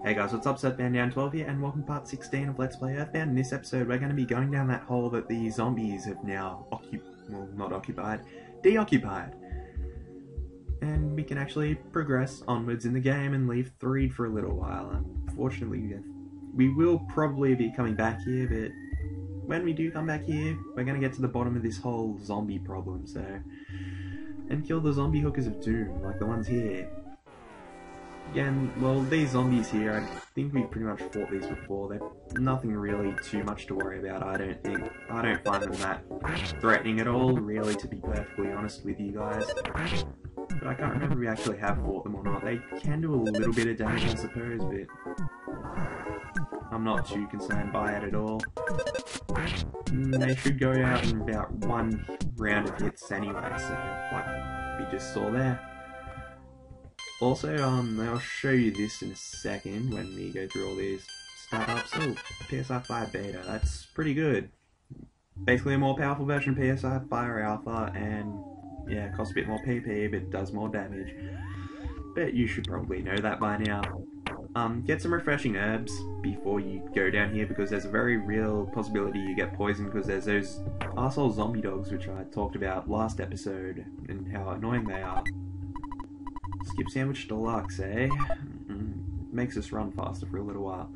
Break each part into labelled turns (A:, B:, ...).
A: Hey guys, what's up? EarthBound Down 12 here, and welcome to part 16 of Let's Play EarthBound. In this episode, we're going to be going down that hole that the zombies have now deoccupied. And we can actually progress onwards in the game and leave Threed for a little while. Unfortunately, we will probably be coming back here, but when we do come back here, we're going to get to the bottom of this whole zombie problem, and kill the zombie hookers of doom, like the ones here. Again, well, these zombies here, I think we pretty much fought these before. They're nothing really too much to worry about, I don't think. I don't find them that threatening at all, really, to be perfectly honest with you guys. But I can't remember if we actually have fought them or not. They can do a little bit of damage, I suppose, but I'm not too concerned by it at all. They should go out in about one round of hits anyway, so like we just saw there. Also, I'll show you this in a second when we go through all these startups. Oh, PSI Fire Beta, that's pretty good. Basically a more powerful version of PSI Fire Alpha, and yeah, it costs a bit more PP, but does more damage. But you should probably know that by now. Get some refreshing herbs before you go down here, because there's a very real possibility you get poisoned, because there's those arsehole zombie dogs which I talked about last episode, and how annoying they are. Skip Sandwich Deluxe, eh? Makes us run faster for a little while.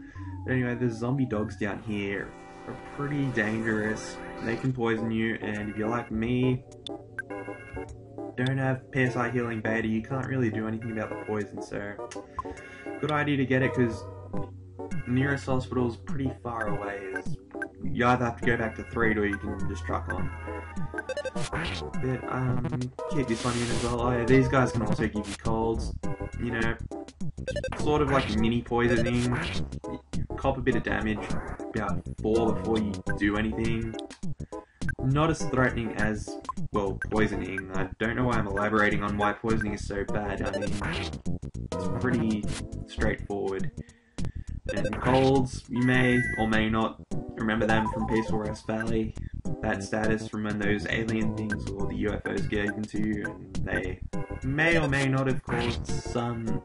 A: But anyway, the zombie dogs down here are pretty dangerous. They can poison you, and if you're like me, don't have PSI Healing Beta, you can't really do anything about the poison, so good idea to get it, because nearest hospital's pretty far away. You either have to go back to Threed or you can just truck on. But, keep this one in as well. Oh yeah, these guys can also give you colds. You know, sort of like mini poisoning. Cop a bit of damage, about 4 before you do anything. Not as threatening as, well, poisoning. I don't know why I'm elaborating on why poisoning is so bad. I mean, it's pretty straightforward. And colds, you may or may not remember them from Peaceful Rest Valley. That status from when those alien things or the UFOs gave them to you, and they may or may not have caused some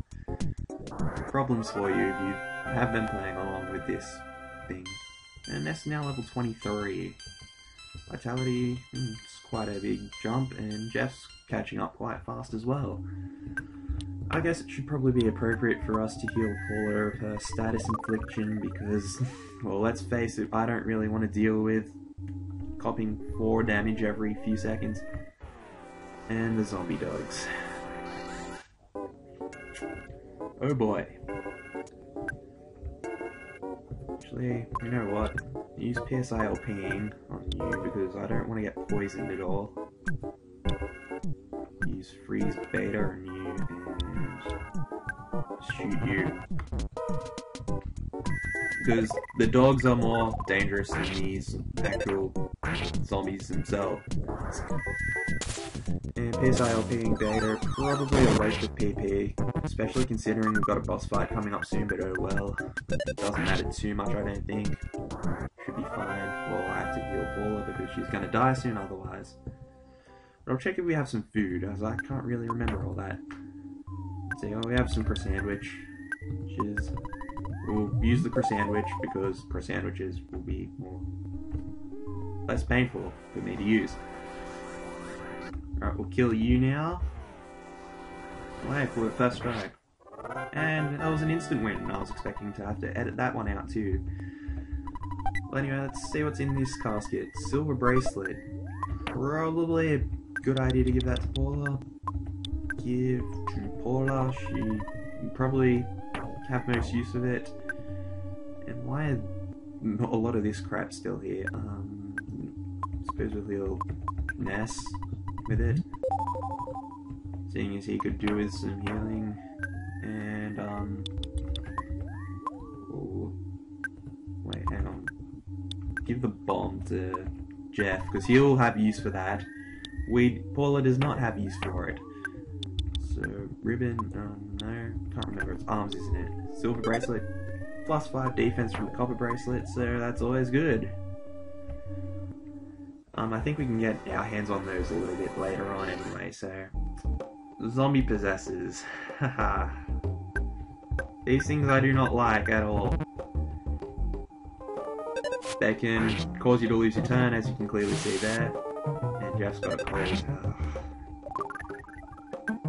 A: problems for you if you have been playing along with this thing. And that's now level 23. Vitality, it's quite a big jump, and Jeff's catching up quite fast as well. I guess it should probably be appropriate for us to heal Paula of her status infliction, because, well, let's face it, I don't really want to deal with copping 4 damage every few seconds. And the zombie dogs. Oh boy. Actually, you know what? Use PSI LPing on you, because I don't want to get poisoned at all. Use Freeze Beta on you, and shoot you. Because the dogs are more dangerous than these actual zombies themselves. And PSI LPing Beta, probably a waste of PP, especially considering we've got a boss fight coming up soon, but oh well. It doesn't matter too much, I don't think. Should be fine. Well, I have to heal Paula because she's going to die soon otherwise. But I'll check if we have some food, as I can't really remember all that. Let's see, oh, we have some croissandwich, which is... We'll use the croissandwich because croissandwiches will be less painful for me to use. Alright, we'll kill you now. Wait for the first strike. And that was an instant win. I was expecting to have to edit that one out too. Well, anyway, let's see what's in this casket. Silver bracelet. Probably a good idea to give that to Paula. Give to Paula. She can probably have most use of it. And why are a lot of this crap still here? Suppose we'll heal Ness with it, seeing as he could do with some healing. And oh, wait, hang on. Give the bomb to Jeff, because he'll have use for that. Paula does not have use for it. So, ribbon, no, can't remember, it's arms, isn't it? Silver bracelet, +5 defense from the copper bracelet, so that's always good. I think we can get our hands on those a little bit later on anyway, so... Zombie possessors, haha. These things I do not like at all. They can cause you to lose your turn, as you can clearly see there. And Jeff's got a cold.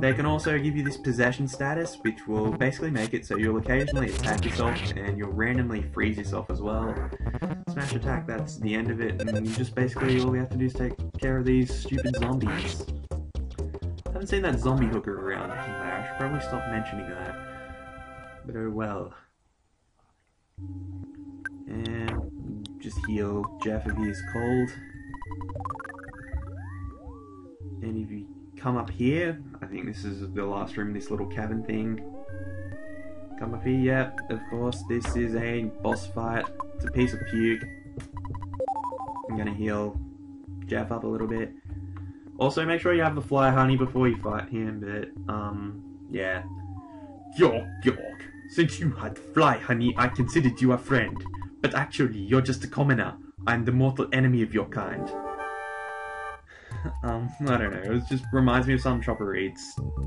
A: They can also give you this possession status, which will basically make it so you'll occasionally attack yourself, and you'll randomly freeze yourself as well. Smash attack, that's the end of it, and just basically all we have to do is take care of these stupid zombies. I haven't seen that zombie hooker around anywhere. I should probably stop mentioning that. But oh well. And just heal Jeff if he is cold. And if you come up here, I think this is the last room, this little cabin thing. Come up here, yeah, of course, this is a boss fight. It's a piece of puke. I'm gonna heal Jeff up a little bit. Also, make sure you have the fly honey before you fight him, but, yeah.
B: York. Since you had fly honey, I considered you a friend. But actually, you're just a commoner. I'm the mortal enemy of your kind.
A: I don't know, it just reminds me of some Chopper Reed's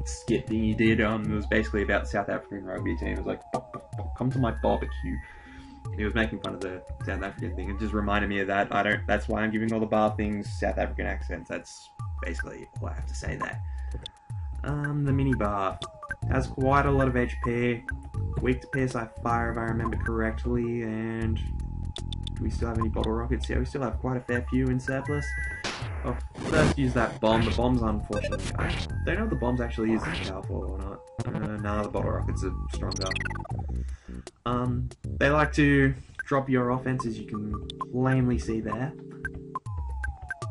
A: skit thing he did. It was basically about the South African rugby team. It was like, come to my barbecue. He was making fun of the South African thing. It just reminded me of that. That's why I'm giving all the bar things South African accents. That's basically all I have to say there. The mini bar has quite a lot of HP. Weak to PSI fire if I remember correctly, and do we still have any bottle rockets? Yeah, we still have quite a fair few in surplus. I'll first use that bomb. The bomb's unfortunately, I don't know if the bomb's actually is powerful or not. Nah, the bottle rockets are stronger. They like to drop your offense, as you can plainly see there.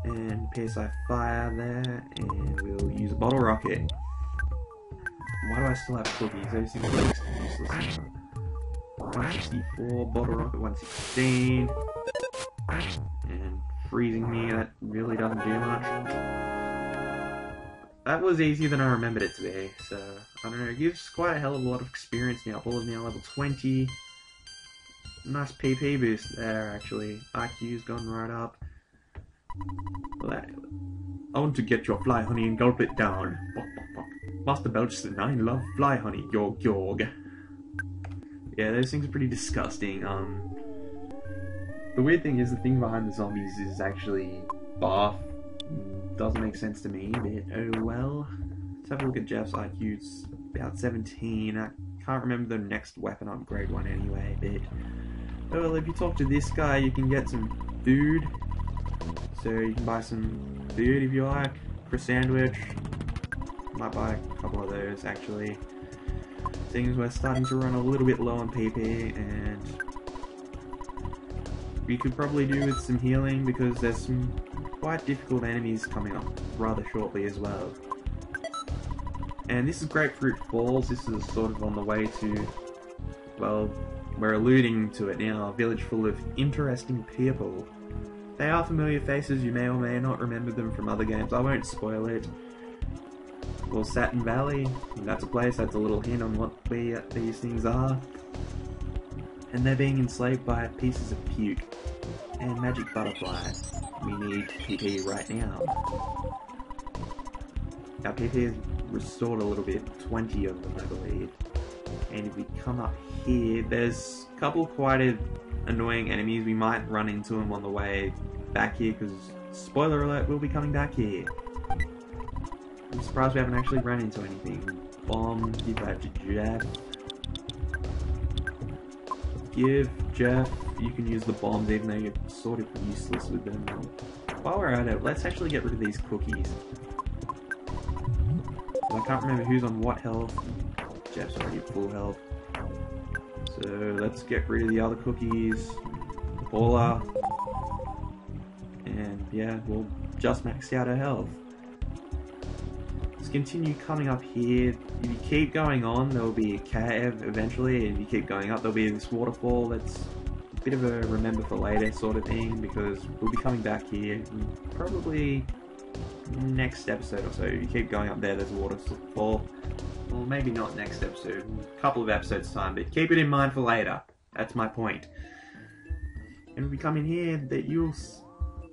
A: And PSI fire there, and we'll use a bottle rocket. Why do I still have cookies? Those things are useless. 164, bottle rocket 116. And freezing me, that really doesn't do much. That was easier than I remembered it to be, so I don't know, it gives quite a hell of a lot of experience now. All is now level 20. Nice PP boost there, actually. IQ's gone right up.
B: I want to get your fly honey and gulp it down. Master Belchson, I love fly honey, Yorg.
A: Yeah, those things are pretty disgusting. The weird thing is, the thing behind the zombies is actually buff. Doesn't make sense to me, but oh well. Let's have a look at Jeff's IQ. It's about 17. I can't remember the next weapon upgrade one anyway, but oh well, if you talk to this guy, you can get some food. So you can buy some food if you like, for a sandwich. Might buy a couple of those actually. Things we're starting to run a little bit low on PP, and we could probably do with some healing because there's some quite difficult enemies coming up rather shortly as well. And this is Grapefruit Falls. This is sort of on the way to, well, we're alluding to it now, a village full of interesting people. They are familiar faces, you may or may not remember them from other games, I won't spoil it. Well, Saturn Valley, that's a place, that's a little hint on what these things are. And they're being enslaved by pieces of puke and magic butterflies. We need PP right now. Our PP is restored a little bit, 20 of them I believe. And if we come up here, there's a couple quite annoying enemies. We might run into them on the way back here because, spoiler alert, we'll be coming back here. I'm surprised we haven't actually run into anything. Bomb, give that to Jeff. Give Jeff, you can use the bombs even though you're sort of useless with them. While we're at it, let's actually get rid of these cookies. I can't remember who's on what health. Jeff's already at full health. So let's get rid of the other cookies. Paula. And yeah, we'll just max out our health. Let's continue coming up here. If you keep going on, there'll be a cave eventually, and if you keep going up, there'll be this waterfall. That's a bit of a remember for later sort of thing, because we'll be coming back here probably next episode or so. If you keep going up there, there's a waterfall. Well, maybe not next episode, a couple of episodes time, but keep it in mind for later. That's my point. And if we come in here, that you'll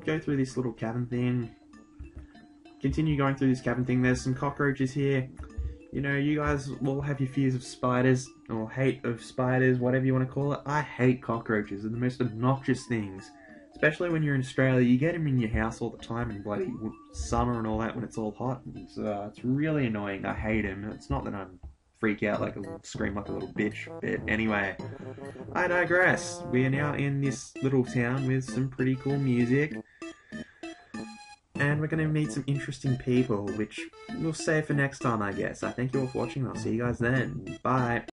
A: go through this little cabin thing. Continue going through this cabin thing. There's some cockroaches here. You know, you guys will have your fears of spiders, or hate of spiders, whatever you want to call it. I hate cockroaches. They're the most obnoxious things. Especially when you're in Australia, you get them in your house all the time in bloody summer and all that when it's all hot. It's really annoying. I hate them. It's not that I'm freak out like scream like a little bitch, but anyway, I digress. We are now in this little town with some pretty cool music, and we're going to meet some interesting people, which we'll save for next time, I guess. I thank you all for watching. I'll see you guys then. Bye.